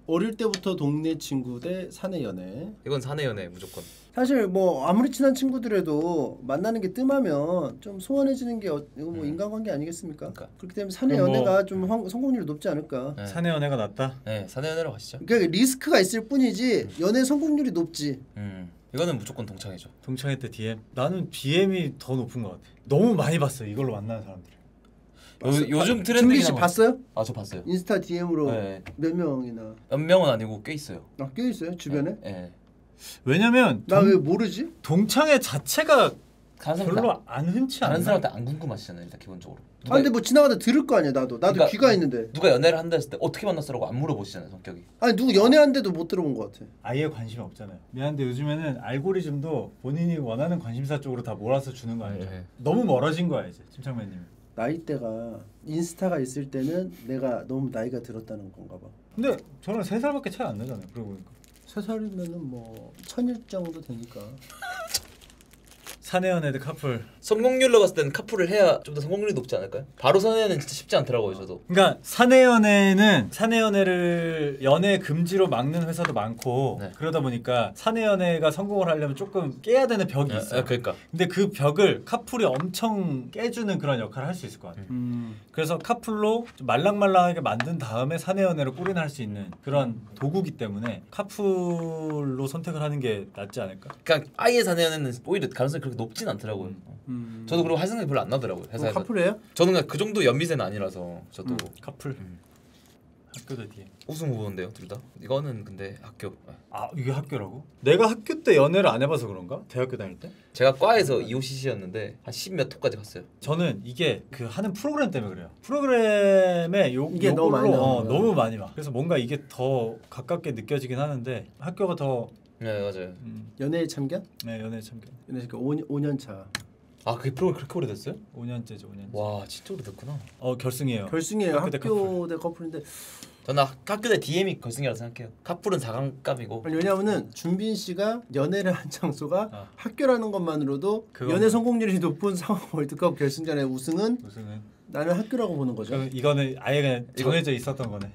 Speaker 3: 어릴 때부터 동네 친구 대 사내 연애.
Speaker 1: 이건 사내 연애 무조건.
Speaker 3: 사실 뭐 아무리 친한 친구들에도 만나는 게 뜸하면 좀 소원해지는 게 이거 뭐 인간관계 아니겠습니까?
Speaker 1: 그러니까.
Speaker 3: 그렇기 때문에 사내
Speaker 2: 그럼 뭐
Speaker 3: 연애가 좀 성공률이 높지 않을까.
Speaker 1: 네.
Speaker 2: 사내 연애가 낫다.
Speaker 1: 네, 사내 연애로 가시죠.
Speaker 3: 그러니까 리스크가 있을 뿐이지 연애 성공률이 높지.
Speaker 1: 이거는 무조건 동창이죠.
Speaker 2: 동창회 때 DM. 나는 DM이 더 높은 것 같아. 너무 많이 봤어 이걸로 만나는 사람들.
Speaker 1: 요즘 트렌드.
Speaker 3: 준비 씨 봤어요?
Speaker 1: 저 봤어요.
Speaker 3: 인스타 DM으로
Speaker 1: 네.
Speaker 3: 몇 명이나?
Speaker 1: 몇 명은 아니고 꽤 있어요.
Speaker 3: 껴 있어요 주변에?
Speaker 1: 네.
Speaker 2: 왜냐면
Speaker 3: 나 왜 모르지?
Speaker 2: 동창회 자체가
Speaker 1: 다른
Speaker 2: 별로 안 흔치 않아.
Speaker 1: 다른 사람한테 안 궁금하시잖아요 일단 기본적으로.
Speaker 3: 근데 뭐 지나가다 들을 거 아니야 나도
Speaker 1: 그러니까
Speaker 3: 귀가 있는데.
Speaker 1: 누가 연애를 한다 했을 때 어떻게 만났어라고 안 물어보시잖아요 성격이.
Speaker 3: 아니 누구 연애한데도 못 들어본 것 같아.
Speaker 2: 아예 관심이 없잖아요. 미안한데 요즘에는 알고리즘도 본인이 원하는 관심사 쪽으로 다 몰아서 주는 거 아니죠. 너무 멀어진 거야 이제 침착맨님.
Speaker 3: 나이대가 인스타가 있을 때는 내가 너무 나이가 들었다는 건가 봐.
Speaker 2: 근데 저는 3살밖에 차이 안 나잖아요. 그러고 보니까
Speaker 3: 3살이면은 뭐 1000일 정도 되니까.
Speaker 2: 사내 연애들 카풀.
Speaker 1: 성공률로 봤을 때는 카풀을 해야 좀 더 성공률이 높지 않을까요? 바로 사내 연애는 진짜 쉽지 않더라고요 저도.
Speaker 2: 그러니까 사내 연애를 연애 금지로 막는 회사도 많고
Speaker 1: 네.
Speaker 2: 그러다 보니까 사내 연애가 성공을 하려면 조금 깨야 되는 벽이 있어요.
Speaker 1: 그러니까.
Speaker 2: 근데 그 벽을 카풀이 엄청 깨주는 그런 역할을 할 수 있을 것 같아요. 그래서 카풀로 좀 말랑말랑하게 만든 다음에 사내 연애를 꼬리날 수 있는 그런 도구기 때문에 카풀로 선택을 하는 게 낫지 않을까?
Speaker 1: 그냥 아예 사내 연애는 오히려 가능성이 그렇게 높진 않더라고요. 저도 그리고 할 생각이 별로 안 나더라고요 회사에서.
Speaker 3: 카풀이에요?
Speaker 1: 저는 그냥 그 정도 연미세는 아니라서 저도
Speaker 2: 카풀. 학교도 뒤에.
Speaker 1: 우승 후보인데요 둘 다. 이거는 근데 학교.
Speaker 2: 아 이게 학교라고? 내가 학교 때 연애를 안 해봐서 그런가? 대학교 다닐 때?
Speaker 1: 제가 과에서 EOCC였는데 한 10몇 호까지 갔어요.
Speaker 2: 저는 이게 그 하는 프로그램 때문에 그래요. 프로그램에
Speaker 3: 이게 너무 많이 나와요.
Speaker 2: 너무 많이 와. 그래서 뭔가 이게 더 가깝게 느껴지긴 하는데 학교가 더
Speaker 1: 네 맞아요.
Speaker 3: 연애의 참견?
Speaker 2: 네, 연애 참견.
Speaker 3: 연애 참견 5년 차.
Speaker 1: 아 그게 프로그램 그렇게 오래됐어요?
Speaker 2: 5년째죠, 5년째.
Speaker 1: 와 진짜 오래됐구나.
Speaker 2: 결승이에요.
Speaker 3: 결승이에요.
Speaker 2: 학교 대
Speaker 3: 학교 대 커플인데
Speaker 1: 저는 학교 때 DM이 결승이라고 생각해요. 카풀은 4강감이고.
Speaker 3: 아니, 왜냐하면은 준빈 씨가 연애를 한 장소가 학교라는 것만으로도
Speaker 2: 그건
Speaker 3: 연애 성공률이 높은 상황 월드컵 결승전의 우승은 나는 학교라고 보는 거죠.
Speaker 2: 이거는 아예 그냥 정해져 있었던 거네.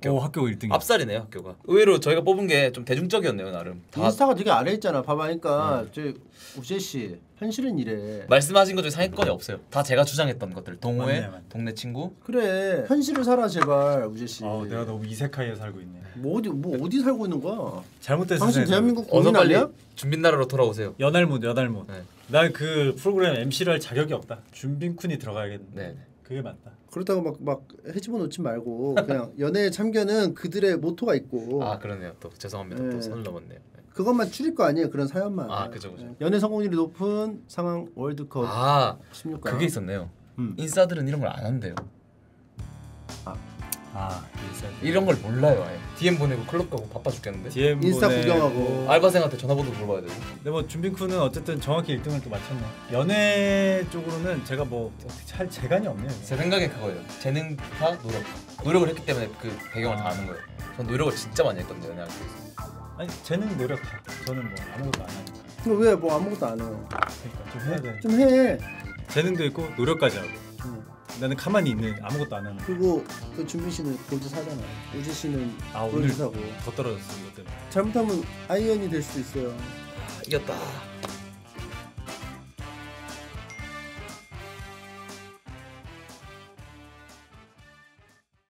Speaker 2: 학교 1등이.
Speaker 1: 앞살이네요 학교가. 의외로 저희가 뽑은 게 좀 대중적이었네요 나름.
Speaker 3: 인스타가 되게 아래 있잖아. 봐봐니까 저 우재 씨 현실은 이래.
Speaker 1: 말씀하신 것 중에 상위권이 없어요. 다 제가 주장했던 것들. 동호회,
Speaker 2: 맞네.
Speaker 1: 동네 친구.
Speaker 3: 그래 현실을 살아 제발 우재 씨.
Speaker 2: 내가 너무 이세카이에 살고 있네.
Speaker 3: 뭐 어디 살고 있는 거야?
Speaker 2: 잘못된
Speaker 3: 당신
Speaker 2: 세상에
Speaker 3: 대한민국
Speaker 1: 어서
Speaker 3: 국민
Speaker 1: 빨리
Speaker 3: 아니야?
Speaker 1: 준빈 나라로 돌아오세요.
Speaker 2: 연할못.
Speaker 1: 네.
Speaker 2: 난 그 프로그램 MC를 할 자격이 없다. 준빈쿤이 들어가야겠는데.
Speaker 1: 네.
Speaker 2: 그게 맞다.
Speaker 3: 그렇다고 막 헤집어 놓지 말고 그냥 연애의 참견은 그들의 모토가 있고.
Speaker 1: 아 그러네요. 또 죄송합니다.
Speaker 3: 네.
Speaker 1: 또 선을 넘었네요. 네.
Speaker 3: 그것만 줄일 거 아니에요. 그런 사연만.
Speaker 1: 아 그죠.
Speaker 3: 연애 성공률이 높은 상황 월드컵
Speaker 1: 아
Speaker 3: 16강.
Speaker 1: 그게 있었네요. 인싸들은 이런 걸 안 한대요. 이런 걸 몰라요 아예. DM 보내고 클럽 가고 바빠 죽겠는데.
Speaker 2: DM
Speaker 3: 인스타
Speaker 2: 보내고.
Speaker 3: 구경하고.
Speaker 1: 알바생한테 전화번호 물어봐야 되고.
Speaker 2: 근데 뭐 준빈쿤은 어쨌든 정확히 1등을 또 맞췄네. 연애 쪽으로는 제가 뭐 할 재간이 없네요.
Speaker 1: 제 생각엔 그거예요. 재능파, 노력을 했기 때문에 그 배경을 다 아는 거예요. 전 노력을 진짜 많이 했거든요 연애하기 위해서.
Speaker 2: 아니 재능 노력 다. 저는 뭐 아무것도 안 하니까.
Speaker 3: 근데 왜 뭐 아무것도 안 해요?
Speaker 2: 그러니까 좀 해야 돼.
Speaker 3: 좀 해.
Speaker 2: 재능도 있고 노력까지 하고. 나는 가만히 있는 아무것도 안 하는.
Speaker 3: 그리고 그 준빈 씨는 골드 사잖아. 우지 씨는
Speaker 2: 오늘
Speaker 3: 골드 사고.
Speaker 2: 더 떨어졌어 이것 때문에.
Speaker 3: 잘못하면 아이언이 될 수도 있어요.
Speaker 1: 이겼다.